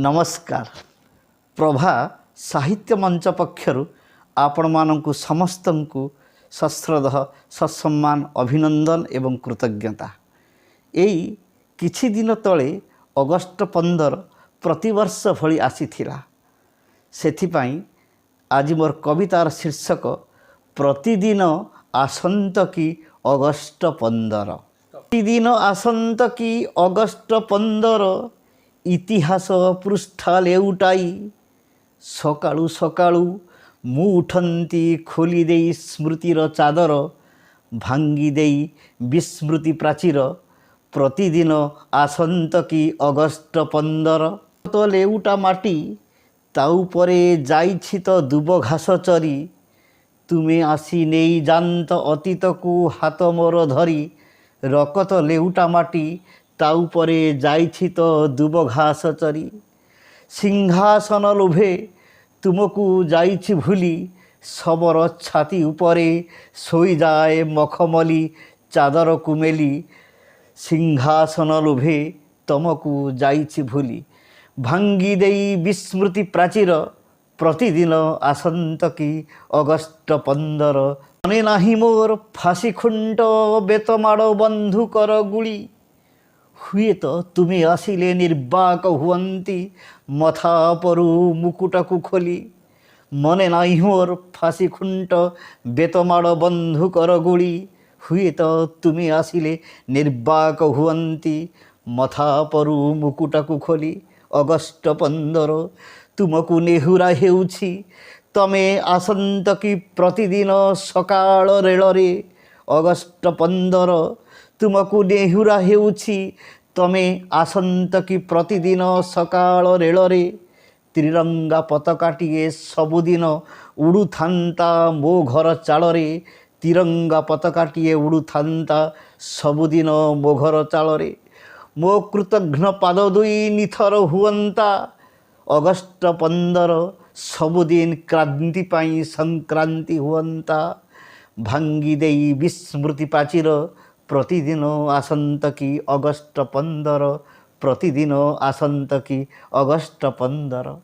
नमस्कार। प्रभा साहित्य मंच पक्षरु आपण मानकु समस्तंकु सश्रद्ध सत्सम्मान अभिनंदन एवं कृतज्ञता। एई किछि दिन तले अगस्ट 15 प्रतिवर्ष भली आसीथिला। सेथिपाई आज मोर कवितार शीर्षक प्रतिदिन आसंत की अगस्ट 15। प्रतिदिन आसंत की अगस्ट 15 इतिहास पृष्ठा लेउटाई सकाळू सकाळू मु उठंती खोली देई स्मृतिर चादर भांगी देई विस्मृति प्राचीर प्रतिदिन आसंत की अगस्ट 15 तो लेउटा माटी ताऊ परे जाइछि तो दुब घास चरी तुमे आसी नेई जानत अतीत को हाथ मोर धरी रकत लेउटा माटी ताऊ परे जाइछि तो दुब घास चरी सिंहासन लोभे तुमको जाइछि भूली सबर छाती उपरे सोई जाए मखमली चादर कुमेली सिंहासन लोभे तुमको जाइछि भूली भांगी देई विस्मृति प्राचीर प्रतिदिन आसंत की अगस्ट 15 मने नाही मोर फासी खुंट बेतमाड़ बंधुकर गुली हुए तो तुम्हें आसिले निर्बाक हुअंती मथा परु मुकुटकु खोली मने नाही मोर फासी खुंट बेतमाड़ बंधुकर गुली हुए तो तुम्हें आसिले निर्बाक हुअंती मथा परु मुकुटकु खोली अगस्ट 15 तुमको नेहुरा हेउछि तमे आसंत की प्रतिदिन सकाळ रेल रे अगस्ट 15 तुमको नेहुरा हेउछि तमे आसंत की प्रतिदिन सकाळ रेल रे त्रिरंगा पताकाटिए सबुदिन उड़ू थांता मो घर चाल रे तिरंगा पताकाटिए उड़ू थांता सबुदिन मो घर चाल रे मो कृतघ्न पाद दुई निथर हुअंता अगस्ट 15 सबुदिन क्रांति पाई संक्रांति हुअंता भांगी देई विस्मृति प्राचीर प्रतिदिन आसंत की अगस्ट 15 प्रतिदिन आसंत की अगस्ट 15।